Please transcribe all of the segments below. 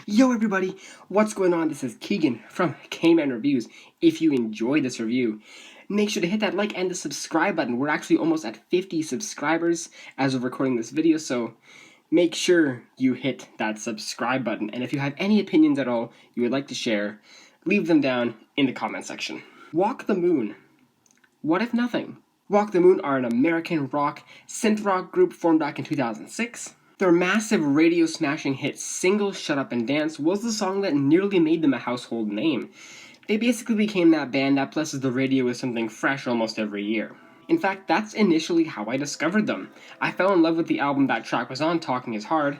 Yo everybody, what's going on? This is Keegan from Kman Reviews. If you enjoyed this review, make sure to hit that like and the subscribe button. We're actually almost at 50 subscribers as of recording this video, so make sure you hit that subscribe button. And if you have any opinions at all you would like to share, leave them down in the comment section. Walk the Moon. What if nothing? Walk the Moon are an American rock, synth rock group formed back in 2006. Their massive radio-smashing hit single Shut Up and Dance was the song that nearly made them a household name. They basically became that band that blesses the radio with something fresh almost every year. In fact, that's initially how I discovered them. I fell in love with the album that track was on, Talking Is Hard,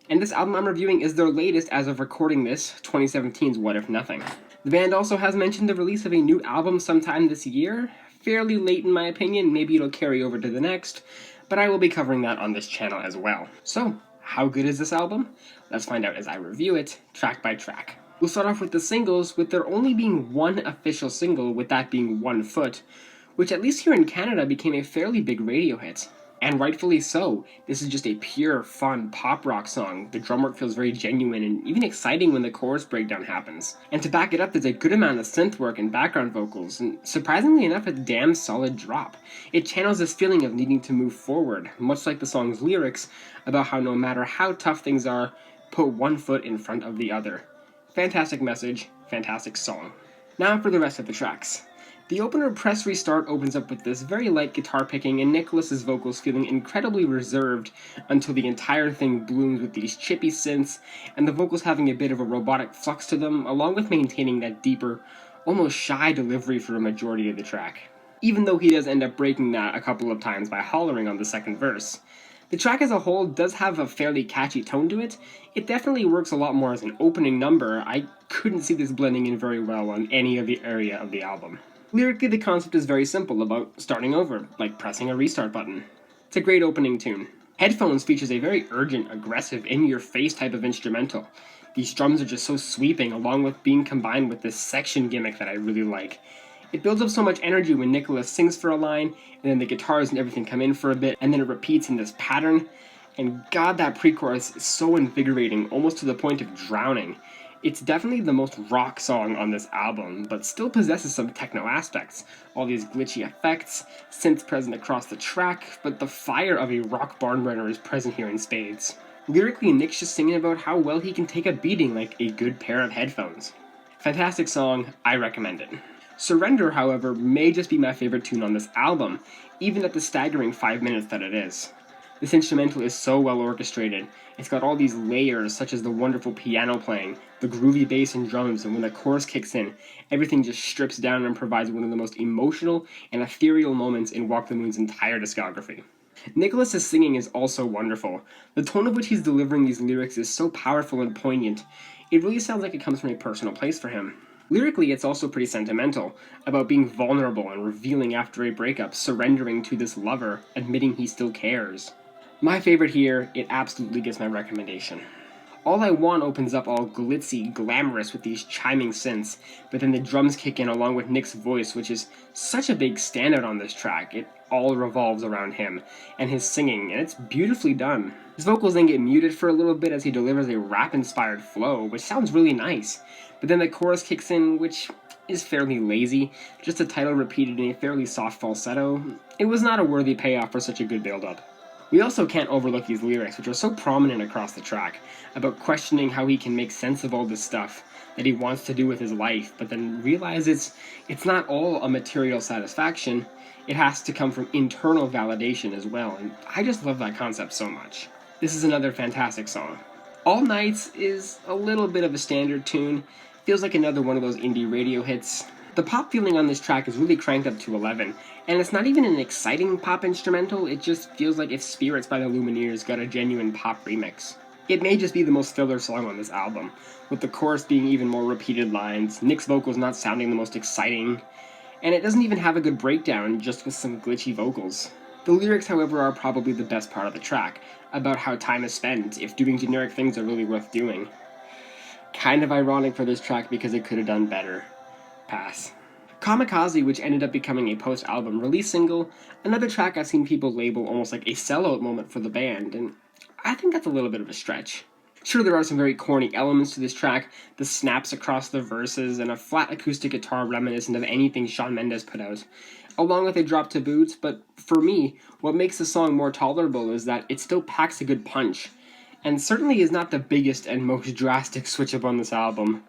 and this album I'm reviewing is their latest as of recording this, 2017's What If Nothing. The band also has mentioned the release of a new album sometime this year, fairly late in my opinion, maybe it'll carry over to the next, but I will be covering that on this channel as well. So, how good is this album? Let's find out as I review it, track by track. We'll start off with the singles, with there only being one official single, with that being One Foot, which at least here in Canada became a fairly big radio hit. And rightfully so. This is just a pure, fun pop rock song. The drum work feels very genuine and even exciting when the chorus breakdown happens. And to back it up, there's a good amount of synth work and background vocals, and surprisingly enough, a damn solid drop. It channels this feeling of needing to move forward, much like the song's lyrics, about how no matter how tough things are, put one foot in front of the other. Fantastic message, fantastic song. Now for the rest of the tracks. The opener, Press Restart, opens up with this very light guitar picking and Nicholas's vocals feeling incredibly reserved until the entire thing blooms with these chippy synths and the vocals having a bit of a robotic flux to them, along with maintaining that deeper, almost shy delivery for a majority of the track. Even though he does end up breaking that a couple of times by hollering on the second verse. The track as a whole does have a fairly catchy tone to it. It definitely works a lot more as an opening number. I couldn't see this blending in very well on any of the area of the album. Lyrically, the concept is very simple, about starting over, like pressing a restart button. It's a great opening tune. Headphones features a very urgent, aggressive, in-your-face type of instrumental. These drums are just so sweeping, along with being combined with this section gimmick that I really like. It builds up so much energy when Nicholas sings for a line, and then the guitars and everything come in for a bit, and then it repeats in this pattern. And god, that pre-chorus is so invigorating, almost to the point of drowning. It's definitely the most rock song on this album, but still possesses some techno aspects. All these glitchy effects, synths present across the track, but the fire of a rock barn burner is present here in spades. Lyrically, Nick's just singing about how well he can take a beating like a good pair of headphones. Fantastic song, I recommend it. Surrender, however, may just be my favorite tune on this album, even at the staggering 5 minutes that it is. This instrumental is so well orchestrated. It's got all these layers, such as the wonderful piano playing, the groovy bass and drums, and when the chorus kicks in, everything just strips down and provides one of the most emotional and ethereal moments in Walk the Moon's entire discography. Nicholas's singing is also wonderful. The tone of which he's delivering these lyrics is so powerful and poignant. It really sounds like it comes from a personal place for him. Lyrically, it's also pretty sentimental, about being vulnerable and revealing after a breakup, surrendering to this lover, admitting he still cares. My favorite here, it absolutely gets my recommendation. All I Want opens up all glitzy, glamorous with these chiming synths, but then the drums kick in along with Nick's voice, which is such a big standout on this track. It all revolves around him and his singing, and it's beautifully done. His vocals then get muted for a little bit as he delivers a rap-inspired flow, which sounds really nice, but then the chorus kicks in, which is fairly lazy, just a title repeated in a fairly soft falsetto. It was not a worthy payoff for such a good build-up. We also can't overlook these lyrics, which are so prominent across the track, about questioning how he can make sense of all this stuff that he wants to do with his life, but then realize it's not all a material satisfaction, it has to come from internal validation as well, and I just love that concept so much. This is another fantastic song. All Nights is a little bit of a standard tune, feels like another one of those indie radio hits. The pop feeling on this track is really cranked up to 11, and it's not even an exciting pop instrumental, it just feels like if Spirits by the Lumineers got a genuine pop remix. It may just be the most filler song on this album, with the chorus being even more repeated lines, Nick's vocals not sounding the most exciting, and it doesn't even have a good breakdown, just with some glitchy vocals. The lyrics, however, are probably the best part of the track, about how time is spent, if doing generic things are really worth doing. Kind of ironic for this track because it could have done better. Pass. Kamikaze, which ended up becoming a post-album release single, another track I've seen people label almost like a sellout moment for the band, and I think that's a little bit of a stretch. Sure, there are some very corny elements to this track, the snaps across the verses, and a flat acoustic guitar reminiscent of anything Shawn Mendes put out, along with a drop to boot, but for me, what makes the song more tolerable is that it still packs a good punch, and certainly is not the biggest and most drastic switch up on this album.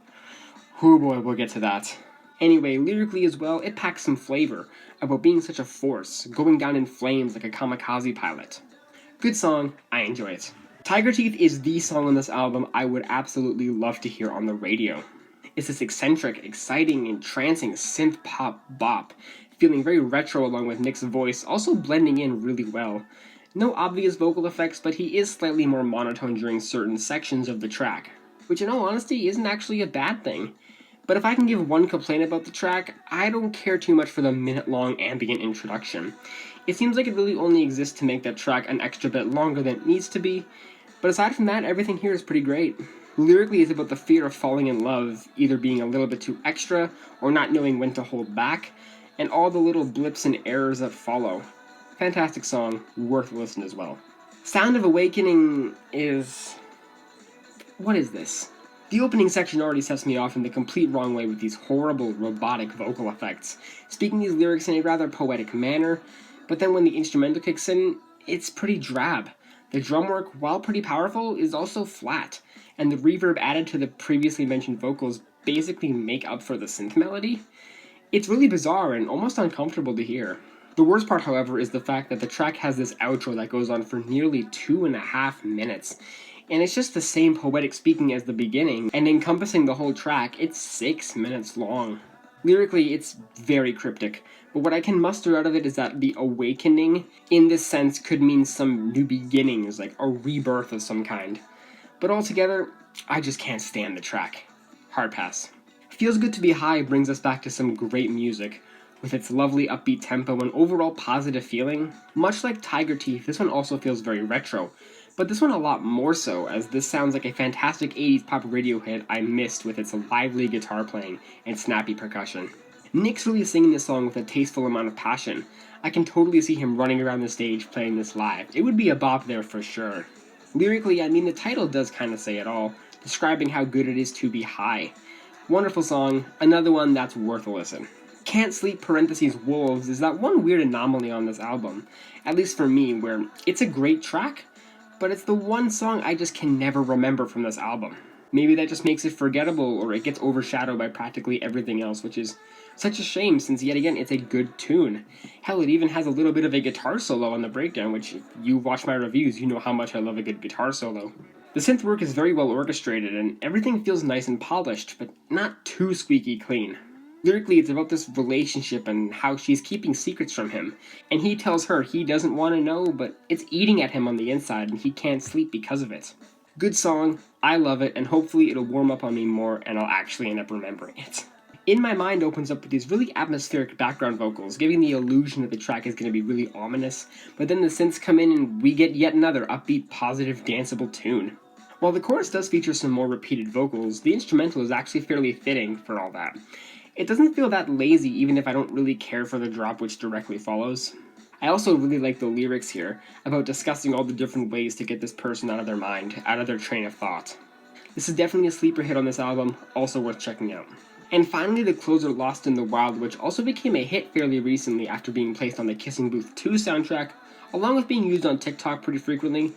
Oh boy, we'll get to that. Anyway, lyrically as well, it packs some flavor about being such a force, going down in flames like a kamikaze pilot. Good song, I enjoy it. Tiger Teeth is the song on this album I would absolutely love to hear on the radio. It's this eccentric, exciting, entrancing synth pop bop, feeling very retro along with Nick's voice, also blending in really well. No obvious vocal effects, but he is slightly more monotone during certain sections of the track, which in all honesty isn't actually a bad thing. But if I can give one complaint about the track, I don't care too much for the minute-long ambient introduction. It seems like it really only exists to make that track an extra bit longer than it needs to be, but aside from that, everything here is pretty great. Lyrically, it's about the fear of falling in love, either being a little bit too extra, or not knowing when to hold back, and all the little blips and errors that follow. Fantastic song, worth a listen as well. Sound of Awakening is... what is this? The opening section already sets me off in the complete wrong way with these horrible, robotic vocal effects, speaking these lyrics in a rather poetic manner, but then when the instrumental kicks in, it's pretty drab. The drum work, while pretty powerful, is also flat, and the reverb added to the previously mentioned vocals basically make up for the synth melody. It's really bizarre and almost uncomfortable to hear. The worst part, however, is the fact that the track has this outro that goes on for nearly 2.5 minutes, and it's just the same poetic speaking as the beginning, and encompassing the whole track, it's 6 minutes long. Lyrically, it's very cryptic, but what I can muster out of it is that the awakening, in this sense, could mean some new beginnings, like a rebirth of some kind. But altogether, I just can't stand the track. Hard pass. Feels Good to Be High brings us back to some great music, with its lovely upbeat tempo and overall positive feeling. Much like Tiger Teeth, this one also feels very retro, but this one a lot more so, as this sounds like a fantastic 80s pop radio hit I missed with its lively guitar playing and snappy percussion. Nick's really singing this song with a tasteful amount of passion. I can totally see him running around the stage playing this live. It would be a bop there for sure. Lyrically, I mean, the title does kind of say it all, describing how good it is to be high. Wonderful song, another one that's worth a listen. Can't Sleep parentheses Wolves is that one weird anomaly on this album, at least for me, where it's a great track, but it's the one song I just can never remember from this album. Maybe that just makes it forgettable, or it gets overshadowed by practically everything else, which is such a shame since, yet again, it's a good tune. Hell, it even has a little bit of a guitar solo on the breakdown, which if you watch my reviews, you know how much I love a good guitar solo. The synth work is very well orchestrated, and everything feels nice and polished, but not too squeaky clean. Lyrically, it's about this relationship and how she's keeping secrets from him, and he tells her he doesn't want to know, but it's eating at him on the inside and he can't sleep because of it. Good song, I love it, and hopefully it'll warm up on me more and I'll actually end up remembering it. In My Mind opens up with these really atmospheric background vocals, giving the illusion that the track is going to be really ominous, but then the synths come in and we get yet another upbeat, positive, danceable tune. While the chorus does feature some more repeated vocals, the instrumental is actually fairly fitting for all that. It doesn't feel that lazy even if I don't really care for the drop which directly follows. I also really like the lyrics here, about discussing all the different ways to get this person out of their mind, out of their train of thought. This is definitely a sleeper hit on this album, also worth checking out. And finally, the closer Lost in the Wild, which also became a hit fairly recently after being placed on the Kissing Booth 2 soundtrack, along with being used on TikTok pretty frequently,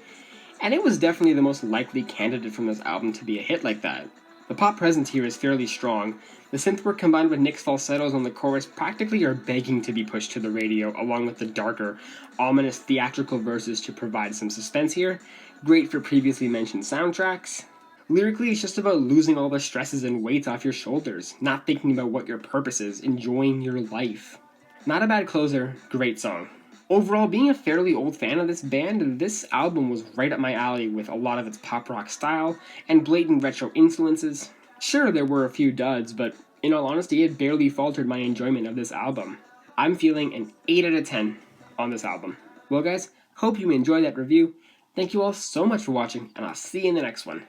and it was definitely the most likely candidate from this album to be a hit like that. The pop presence here is fairly strong. The synth work combined with Nick's falsettos on the chorus practically are begging to be pushed to the radio, along with the darker, ominous theatrical verses to provide some suspense here. Great for previously mentioned soundtracks. Lyrically, it's just about losing all the stresses and weights off your shoulders, not thinking about what your purpose is, enjoying your life. Not a bad closer, great song. Overall, being a fairly old fan of this band, this album was right up my alley with a lot of its pop rock style and blatant retro influences. Sure, there were a few duds, but in all honesty, it barely faltered my enjoyment of this album. I'm feeling an 8 out of 10 on this album. Well guys, hope you enjoyed that review. Thank you all so much for watching, and I'll see you in the next one.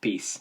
Peace.